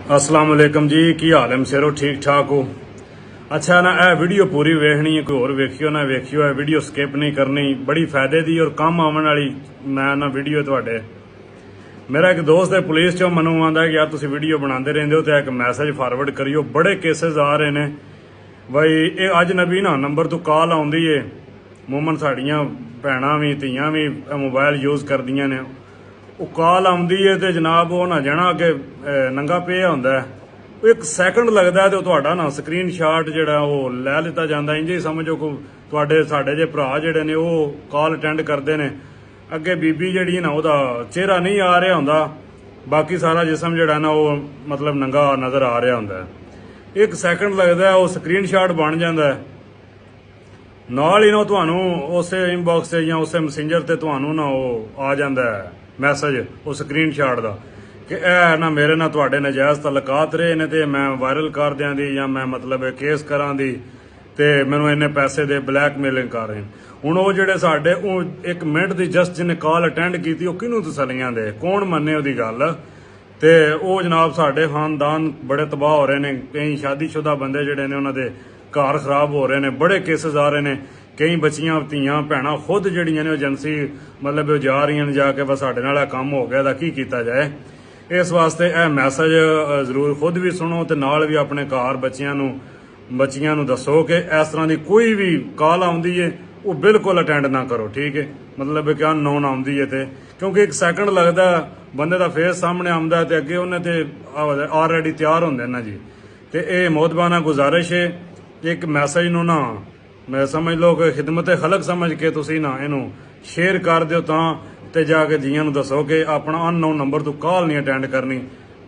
अस्सलाम वालेकुम जी, की हाल है मसेरो? ठीक ठाक हो? अच्छा ना, यह वीडियो पूरी वेखनी है, कोई होर वेखियो ना वेखियो, यह वीडियो स्किप नहीं करनी, बड़ी फायदे दी और काम आवन वाली मैं ना वीडियो तुहाडे। मेरा एक दोस्त है पुलिस चो, मैनू आंदा है कि यार तुसीं वीडियो बनाते रहंदे हो तो एक मैसेज फॉरवर्ड करियो। बड़े केसेस आ रहे ने बई ये अजनबी ना नंबर तो कॉल आउंदी है, मूमन साड़ियां भैणां भी धीआं भी मोबाइल यूज़ करदियां ने, ਉਹ ਕਾਲ ਆਉਂਦੀ ਹੈ ਤੇ ਜਨਾਬ ਉਹ ਨਾ ਜਾਣਾ ਕਿ ਨੰਗਾ ਪਿਆ ਹੁੰਦਾ ਉਹ 1 ਸੈਕਿੰਡ ਲੱਗਦਾ ਤੇ ਉਹ ਤੁਹਾਡਾ ਨਾ ਸਕਰੀਨਸ਼ਾਟ ਜਿਹੜਾ ਉਹ ਲੈ ਲਿੱਤਾ ਜਾਂਦਾ। ਇੰਜ ਹੀ ਸਮਝੋ ਕੋ ਤੁਹਾਡੇ ਸਾਡੇ ਜੇ ਭਰਾ ਜਿਹੜੇ ਨੇ ਉਹ ਕਾਲ ਅਟੈਂਡ ਕਰਦੇ ਨੇ, ਅੱਗੇ ਬੀਬੀ ਜਿਹੜੀ ਨਾ ਉਹਦਾ ਚਿਹਰਾ ਨਹੀਂ ਆ ਰਿਹਾ ਹੁੰਦਾ, ਬਾਕੀ ਸਾਰਾ ਜਿਸਮ ਜਿਹੜਾ ਨਾ ਉਹ ਮਤਲਬ ਨੰਗਾ ਨਜ਼ਰ ਆ ਰਿਹਾ ਹੁੰਦਾ। 1 ਸੈਕਿੰਡ ਲੱਗਦਾ ਉਹ ਸਕਰੀਨਸ਼ਾਟ ਬਣ ਜਾਂਦਾ, ਨਾਲ ਹੀ ਨਾ ਤੁਹਾਨੂੰ ਉਸੇ ਇਨਬਾਕਸ ਤੇ ਜਾਂ ਉਸੇ ਮੈਸੇਂਜਰ ਤੇ ਤੁਹਾਨੂੰ ਨਾ ਉਹ ਆ ਜਾਂਦਾ मैसेज वो स्क्रीनशॉट का कि यह ना मेरे ना तुहाडे नजायज़ तलकात रहे ने ते मैं वायरल कर दियां दी या मैं मतलब केस करां दी ते मैनू इन्ने पैसे दे ब्लैकमेलिंग कर रहे हैं। हुण वो जिहड़े साडे 1 मिनट दी जस्ट जिन्हें कॉल अटेंड की वो किनू तसलियां दे, कौन मन्ने ओहदी गल। ते वो जनाब साडे खानदान बड़े तबाह हो रहे ने, कई शादीशुदा बंदे जिहड़े ने उन्हां दे घर खराब हो रहे ने, बड़े केसेस आ रहे ने। कई बच्चियां धीआं भैणां खुद जिहड़ियां ने एजेंसी मतलब जा रही ने जाके बस साडे नाल काम हो गया की कीता जाए। इस वास्ते यह मैसेज जरूर खुद भी सुनो ते नाल भी अपने घर बच्चियां नूं दसो कि इस तरह की कोई भी कॉल आउंदी है वो बिल्कुल अटेंड ना करो, ठीक है। मतलब कि अननोन आउंदी है ते क्योंकि 1 सैकेंड लगदा बंदे दा फेस सामने आउंदा ते अगे उन्हें ते ऑलरेडी तैयार होंदे ना जी। ते ये मोहतबाना गुजारिश है, एक मैसेज नूं ना मैं समझ लो कि खिदमत खलक समझ के तुसी ना इनू शेयर कर दिओ तां जाके जियां नूं दसो कि अपना अननोन नंबर तो कॉल नहीं अटेंड करनी।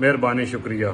मेहरबानी, शुक्रिया।